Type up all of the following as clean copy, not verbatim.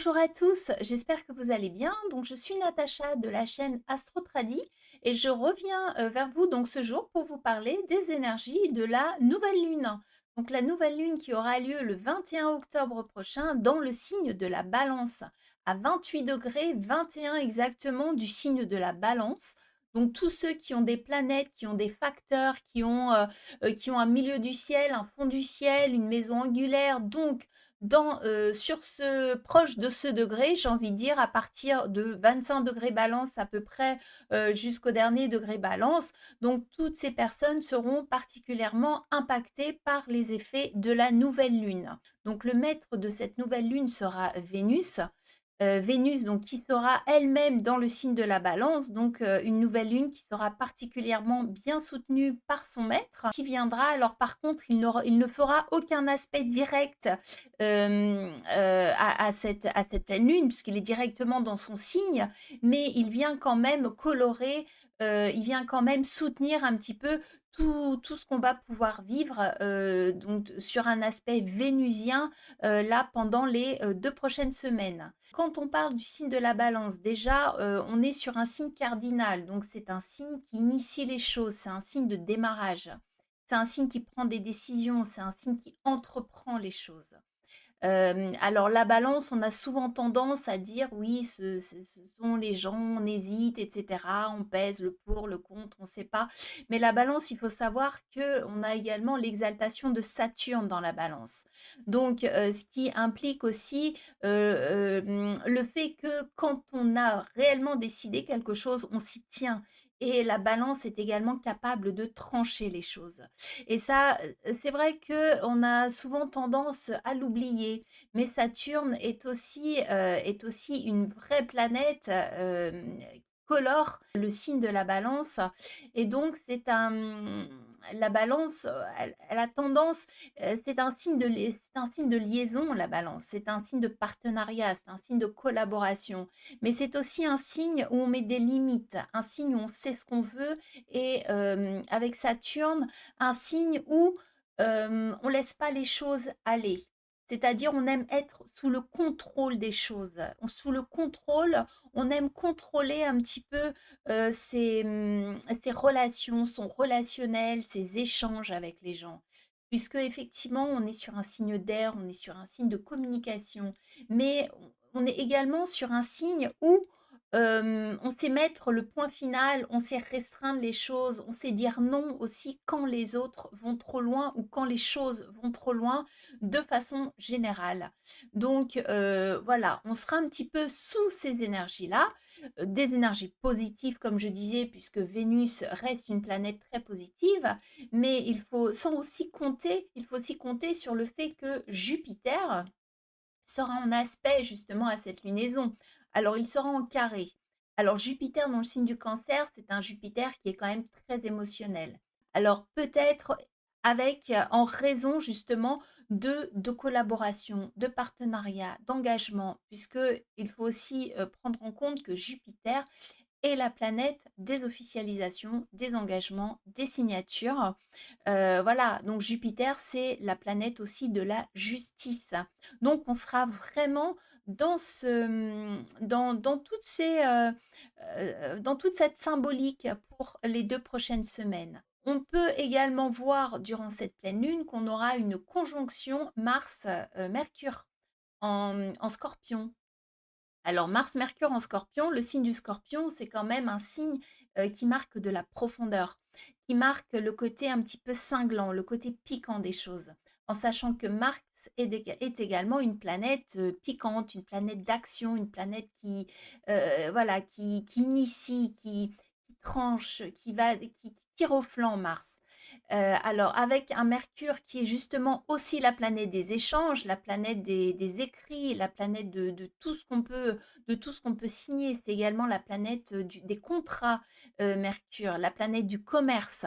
Bonjour à tous, j'espère que vous allez bien. Donc, je suis Natacha de la chaîne AstroTradi et je reviens vers vous donc ce jour pour vous parler des énergies de la nouvelle lune. Donc, la nouvelle lune qui aura lieu le 21 octobre prochain dans le signe de la Balance, à 28 degrés 21 exactement du signe de la Balance. Donc, tous ceux qui ont des planètes, qui ont des facteurs, qui ont un milieu du ciel, un fond du ciel, une maison angulaire, donc sur proche de ce degré, j'ai envie de dire, à partir de 25 degrés balance à peu près jusqu'au dernier degré balance. Donc, toutes ces personnes seront particulièrement impactées par les effets de la nouvelle lune. Donc, le maître de cette nouvelle lune sera Vénus. Vénus, donc, qui sera elle-même dans le signe de la Balance, donc une nouvelle lune qui sera particulièrement bien soutenue par son maître, qui viendra. Alors par contre, il ne fera aucun aspect direct à cette pleine lune, puisqu'il est directement dans son signe, mais il vient quand même colorer, il vient quand même soutenir un petit peu tout ce qu'on va pouvoir vivre donc sur un aspect vénusien là pendant les 2 prochaines semaines. Quand on parle du signe de la Balance, déjà, on est sur un signe cardinal, donc c'est un signe qui initie les choses, c'est un signe de démarrage. C'est un signe qui prend des décisions, c'est un signe qui entreprend les choses. Alors la balance, on a souvent tendance à dire: «Oui, ce sont les gens, on hésite et cetera, on pèse le pour, le contre, on ne sait pas». Mais la balance, il faut savoir qu'on a également l'exaltation de Saturne dans la balance. Donc ce qui implique aussi, le fait que quand on a réellement décidé quelque chose, on s'y tient et la balance est également capable de trancher les choses. Et ça, c'est vrai qu'on a souvent tendance à l'oublier, mais Saturne est aussi une vraie planète, qui colore le signe de la Balance et donc la Balance, elle a tendance, c'est un signe de liaison la Balance, c'est un signe de partenariat, c'est un signe de collaboration, mais c'est aussi un signe où on met des limites, un signe où on sait ce qu'on veut et avec Saturne, un signe où on laisse pas les choses aller. C'est-à-dire, on aime être sous le contrôle des choses. Sous le contrôle, on aime contrôler un petit peu ses relations, son relationnel, ses échanges avec les gens. Puisque effectivement, on est sur un signe d'air, on est sur un signe de communication, mais on est également sur un signe où on sait mettre le point final, on sait restreindre les choses, on sait dire non aussi quand les autres vont trop loin ou quand les choses vont trop loin de façon générale. Donc voilà, on sera un petit peu sous ces énergies-là, des énergies positives comme je disais, puisque Vénus reste une planète très positive, mais il faut aussi compter sur le fait que Jupiter sera en aspect justement à cette lunaison. Alors, il sera en carré. Alors, Jupiter dans le signe du Cancer, c'est un Jupiter qui est quand même très émotionnel. Alors, peut-être en raison justement de collaboration, de partenariat, d'engagement, puisque il faut aussi prendre en compte que Jupiter est la planète des officialisations, des engagements, des signatures. Voilà, donc Jupiter, c'est la planète aussi de la justice. Donc on sera vraiment dans toute cette symbolique pour les 2 prochaines semaines. On peut également voir durant cette pleine lune qu'on aura une conjonction Mars-Mercure en Scorpion. Alors Mars-Mercure en Scorpion, le signe du Scorpion, c'est quand même un signe qui marque de la profondeur, qui marque le côté un petit peu cinglant, le côté piquant des choses, en sachant que Mars est également une planète piquante, une planète d'action, une planète voilà, qui initie, qui tranche, qui tire au flanc Mars. Alors avec un Mercure qui est justement aussi la planète des échanges, la planète des écrits, la planète de tout ce qu'on peut signer. C'est également la planète des contrats, Mercure, la planète du commerce,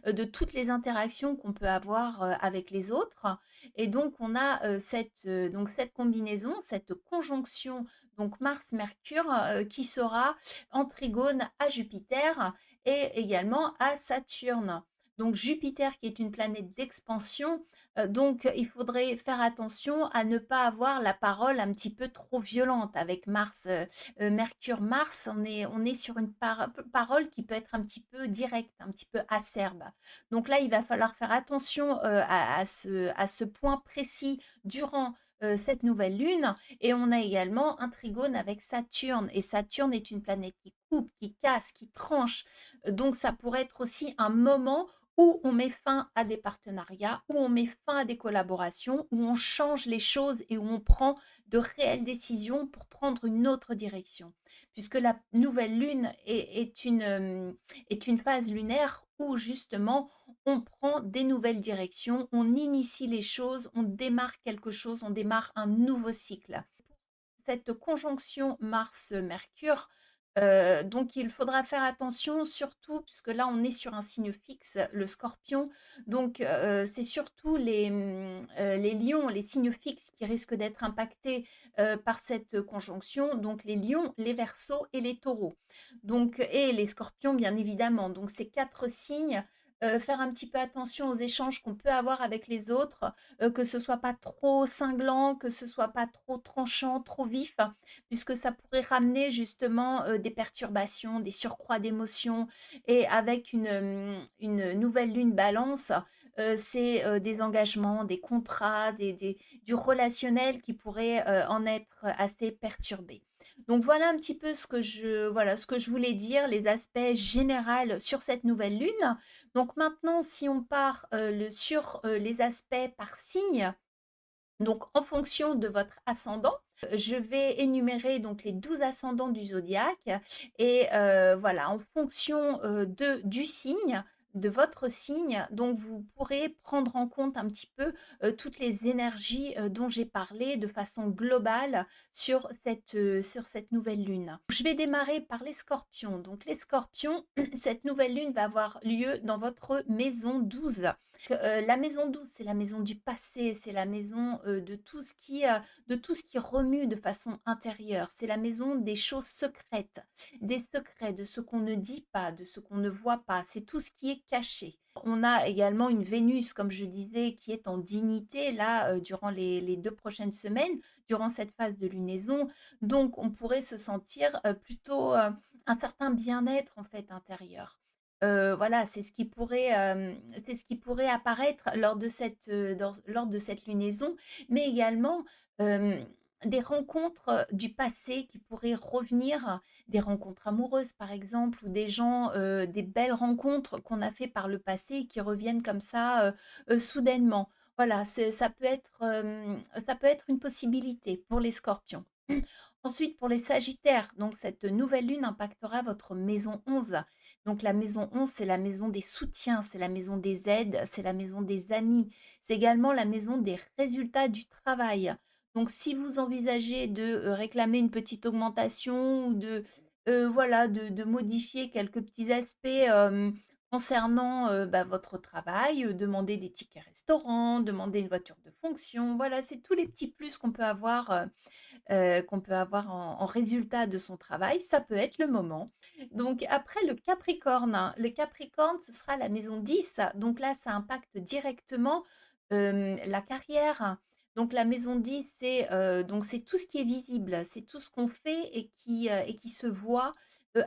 de toutes les interactions qu'on peut avoir avec les autres. Et donc on a cette combinaison, cette conjonction, donc Mars-Mercure, qui sera en trigone à Jupiter et également à Saturne. Donc Jupiter qui est une planète d'expansion, donc il faudrait faire attention à ne pas avoir la parole un petit peu trop violente avec Mars, Mercure-Mars, on est sur une parole qui peut être un petit peu directe, un petit peu acerbe. Donc là, il va falloir faire attention à ce point précis durant cette nouvelle lune. Et on a également un trigone avec Saturne. Et Saturne est une planète qui coupe, qui casse, qui tranche. Donc ça pourrait être aussi un moment où on met fin à des partenariats, où on met fin à des collaborations, où on change les choses et où on prend de réelles décisions pour prendre une autre direction. Puisque la nouvelle lune est une phase lunaire où justement on prend des nouvelles directions, on initie les choses, on démarre quelque chose, on démarre un nouveau cycle. Cette conjonction Mars-Mercure, donc il faudra faire attention surtout puisque là on est sur un signe fixe, le Scorpion, donc c'est surtout les lions, les signes fixes qui risquent d'être impactés par cette conjonction, donc les lions, les Verseaux et les Taureaux, donc et les Scorpions bien évidemment. Donc ces 4 signes, faire un petit peu attention aux échanges qu'on peut avoir avec les autres, que ce soit pas trop cinglant, que ce soit pas trop tranchant, trop vif, puisque ça pourrait ramener justement des perturbations, des surcroîts d'émotions. Et avec une nouvelle lune balance, c'est des engagements, des contrats, du relationnel qui pourrait en être assez perturbé. Donc voilà un petit peu ce que je voulais dire, les aspects généraux sur cette nouvelle lune. Donc maintenant, si on part sur les aspects par signe, donc en fonction de votre ascendant, je vais énumérer donc les 12 ascendants du zodiaque et voilà, en fonction du signe, de votre signe, donc vous pourrez prendre en compte un petit peu toutes les énergies dont j'ai parlé de façon globale sur cette nouvelle lune. Je vais démarrer par les scorpions. Donc les scorpions, cette nouvelle lune va avoir lieu dans votre maison 12. La maison 12, c'est la maison du passé, c'est la maison de tout ce qui remue de façon intérieure. C'est la maison des choses secrètes, des secrets, de ce qu'on ne dit pas, de ce qu'on ne voit pas. C'est tout ce qui est caché. On a également une Vénus, comme je disais, qui est en dignité là durant les 2 prochaines semaines, durant cette phase de lunaison. Donc, on pourrait se sentir plutôt un certain bien-être en fait intérieur. Voilà, c'est ce qui pourrait apparaître lors de cette lunaison, mais également, hem, des rencontres, du passé qui pourraient revenir, des rencontres amoureuses par exemple ou des belles rencontres qu'on a fait par le passé et qui reviennent comme ça, soudainement. Voilà, ça peut être une possibilité pour les scorpions. Ensuite, pour les sagittaires, donc cette nouvelle lune impactera votre maison 11. Donc la maison 11, c'est la maison des soutiens, c'est la maison des aides, c'est la maison des amis, c'est également la maison des résultats du travail. Donc si vous envisagez de réclamer une petite augmentation ou voilà, de modifier quelques petits aspects concernant votre travail, demander des tickets restaurants, demander une voiture de fonction, voilà, c'est tous les petits plus qu'on peut avoir en résultat de son travail, ça peut être le moment. Donc après le Capricorne, hein, le Capricorne, ce sera la maison 10. Donc là, ça impacte directement la carrière. Donc la maison 10, c'est tout ce qui est visible, c'est tout ce qu'on fait et qui se voit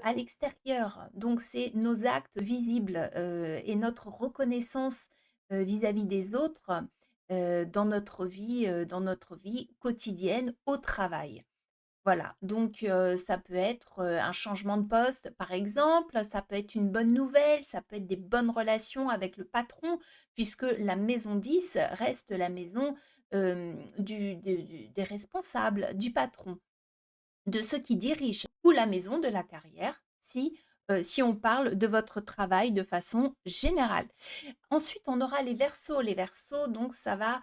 à l'extérieur. Donc c'est nos actes visibles et notre reconnaissance vis-à-vis des autres dans notre vie quotidienne au travail. Voilà, donc ça peut être, un changement de poste, par exemple, ça peut être une bonne nouvelle, ça peut être des bonnes relations avec le patron, puisque la maison 10 reste la maison, des responsables, du patron, de ceux qui dirigent, ou la maison de la carrière, si on parle de votre travail de façon générale. Ensuite, on aura les versos. Les versos, donc ça va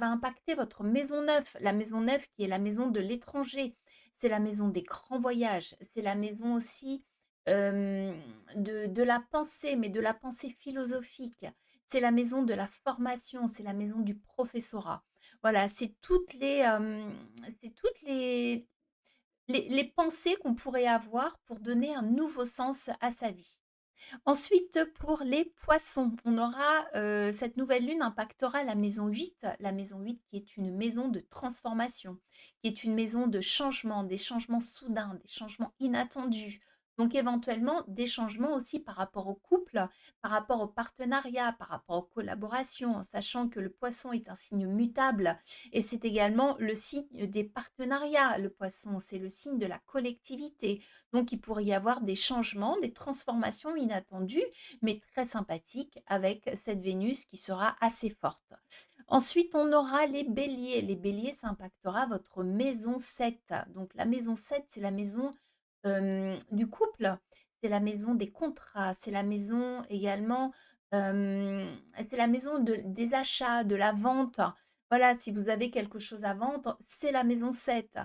impacter votre maison 9. La maison 9 qui est la maison de l'étranger. C'est la maison des grands voyages. C'est la maison aussi de la pensée, mais de la pensée philosophique. C'est la maison de la formation. C'est la maison du professorat. Voilà, c'est toutes les pensées qu'on pourrait avoir pour donner un nouveau sens à sa vie. Ensuite, pour les poissons, on aura, cette nouvelle lune impactera la maison 8 qui est une maison de transformation, qui est une maison de changement, des changements soudains, des changements inattendus. Donc éventuellement des changements aussi par rapport au couple, par rapport au partenariat, par rapport aux collaborations, en sachant que le poisson est un signe mutable et c'est également le signe des partenariats. Le poisson, c'est le signe de la collectivité. Donc, il pourrait y avoir des changements, des transformations inattendues, mais très sympathiques avec cette Vénus qui sera assez forte. Ensuite, on aura les béliers. Les béliers, ça impactera votre maison 7. Donc, la maison 7, c'est la maison du couple, c'est la maison des contrats, c'est la maison également, c'est la maison des achats, de la vente. Voilà, si vous avez quelque chose à vendre, c'est la maison 7.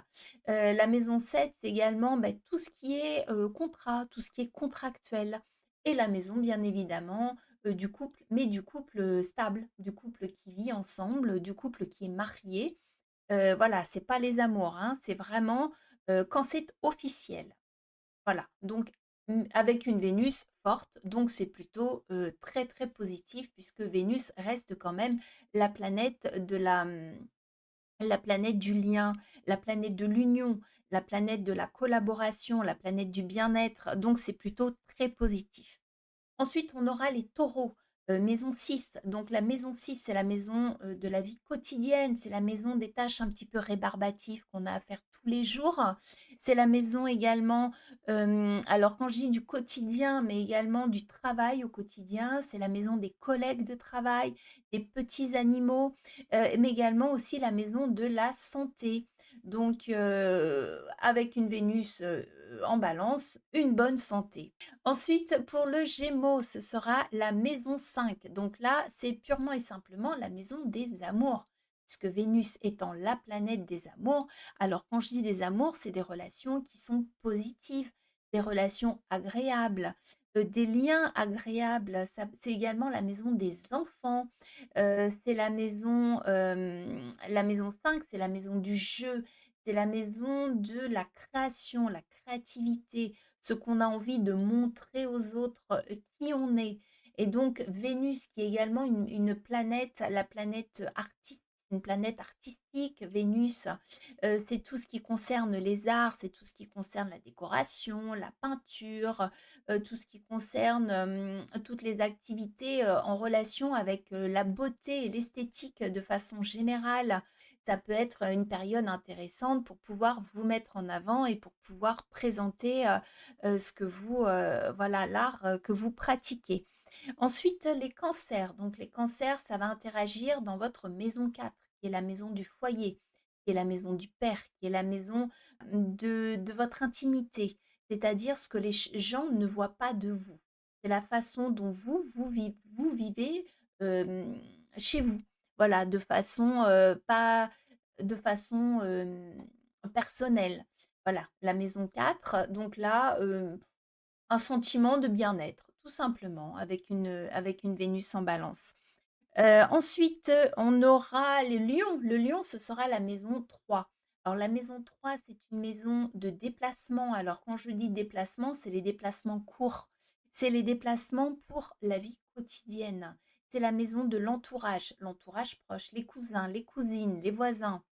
La maison 7, c'est également, tout ce qui est, contrat, tout ce qui est contractuel et la maison, bien évidemment, du couple, mais du couple, stable, du couple qui vit ensemble, du couple qui est marié. Voilà, c'est pas les amours, hein, c'est vraiment, quand c'est officiel. Voilà, donc avec une Vénus forte, donc c'est plutôt, très, très positif puisque Vénus reste quand même la planète la planète du lien, la planète de l'union, la planète de la collaboration, la planète du bien-être, donc c'est plutôt très positif. Ensuite, on aura les taureaux, maison 6. Donc la maison 6, c'est la maison, de la vie quotidienne, c'est la maison des tâches un petit peu rébarbatives qu'on a à faire tous les jours. C'est la maison également, alors quand je dis du quotidien, mais également du travail au quotidien, c'est la maison des collègues de travail, des petits animaux, mais également aussi la maison de la santé. Donc avec une Vénus, en Balance, une bonne santé. Ensuite, pour le Gémeaux, ce sera la maison 5. Donc là, c'est purement et simplement la maison des amours, puisque Vénus étant la planète des amours. Alors quand je dis des amours, c'est des relations qui sont positives, des relations agréables, des liens agréables. C'est également la maison des enfants. C'est la maison 5, c'est la maison du jeu, c'est la maison de la création, la créativité, ce qu'on a envie de montrer aux autres, qui on est. Et donc Vénus, qui est également une planète, la planète artiste, une planète artistique, Vénus, c'est tout ce qui concerne les arts, c'est tout ce qui concerne la décoration, la peinture, tout ce qui concerne toutes les activités en relation avec la beauté et l'esthétique de façon générale. Ça peut être une période intéressante pour pouvoir vous mettre en avant et pour pouvoir présenter ce que vous, voilà, l'art que vous pratiquez. Ensuite, les cancers. Donc, les cancers, ça va interagir dans votre maison 4, qui est la maison du foyer, qui est la maison du père, qui est la maison de votre intimité, c'est-à-dire ce que les gens ne voient pas de vous. C'est la façon dont vous vivez euh, chez vous. Voilà, de façon pas de façon personnelle. Voilà, la maison 4. Donc là, un sentiment de bien-être, tout simplement, avec une Vénus en Balance. Ensuite, on aura le lion. Le lion, ce sera la maison 3. Alors la maison 3, c'est une maison de déplacement. Alors quand je dis déplacement, c'est les déplacements courts. C'est les déplacements pour la vie quotidienne. C'est la maison de l'entourage proche, les cousins, les cousines, les voisins.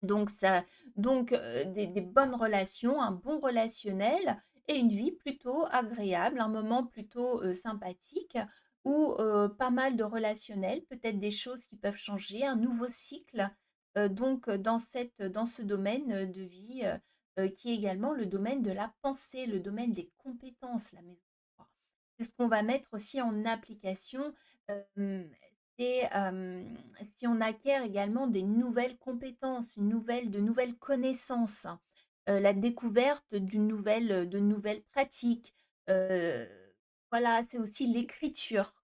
Donc ça des bonnes relations, un bon relationnel et une vie plutôt agréable, un moment plutôt, sympathique où, pas mal de relationnel, peut-être des choses qui peuvent changer, un nouveau cycle, donc dans ce domaine, de vie, qui est également le domaine de la pensée, le domaine des compétences, la maison 3. C'est ce qu'on va mettre aussi en application, hem et si on acquiert également des nouvelles compétences, de nouvelles connaissances, la découverte de nouvelles pratiques, heu, voilà, c'est aussi l'écriture.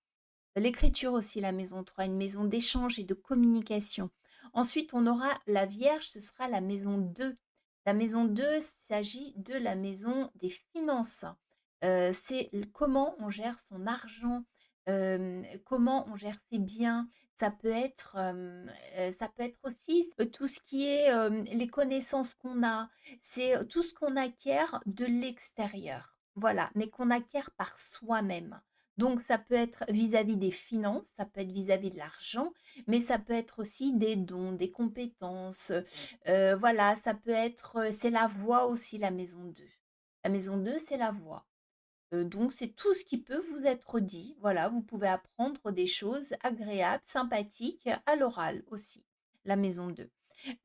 L'écriture aussi, la maison 3, une maison d'échange et de communication. Ensuite, on aura la Vierge, ce sera la maison 2. La maison 2 s'agit de la maison des finances. C'est comment on gère son argent, comment on gère ses biens. Ça peut être aussi tout ce qui est les connaissances qu'on a. C'est tout ce qu'on acquiert de l'extérieur. Voilà, mais qu'on acquiert par soi-même. Donc ça peut être vis-à-vis des finances, ça peut être vis-à-vis de l'argent, mais ça peut être aussi des dons, des compétences, voilà, ça peut être, c'est la voix aussi la maison 2. La maison 2, c'est la voix. Donc c'est tout ce qui peut vous être dit. Voilà, vous pouvez apprendre des choses agréables, sympathiques à l'oral aussi, la maison 2.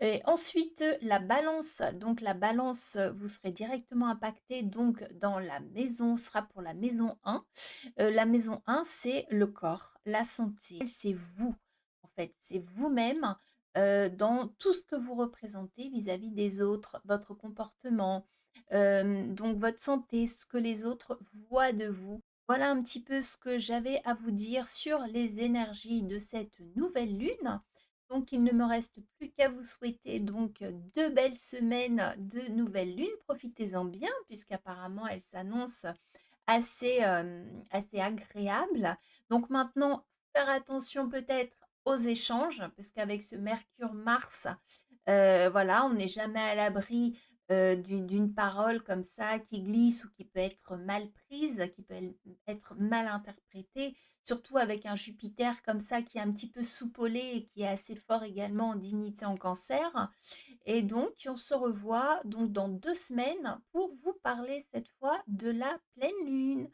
Et ensuite, la balance. Donc la balance, vous serez directement impacté donc dans la maison sera pour la maison 1. La maison 1, c'est le corps, la santé, c'est vous, en fait. C'est vous-même, dans tout ce que vous représentez vis-à-vis des autres, votre comportement, donc votre santé, ce que les autres voient de vous. Voilà un petit peu ce que j'avais à vous dire sur les énergies de cette nouvelle lune. Donc il ne me reste plus qu'à vous souhaiter donc, 2 belles semaines de nouvelle lune. Profitez-en bien puisqu'apparemment elle s'annonce assez, assez agréable. Donc maintenant, faire attention peut-être aux échanges, parce qu'avec ce Mercure-Mars, voilà, on n'est jamais à l'abri, d'une parole comme ça qui glisse ou qui peut être mal prise, qui peut être mal interprétée, surtout avec un Jupiter comme ça qui est un petit peu soupolé et qui est assez fort également en dignité en Cancer. Et donc, on se revoit donc dans 2 semaines pour vous parler cette fois de la pleine lune.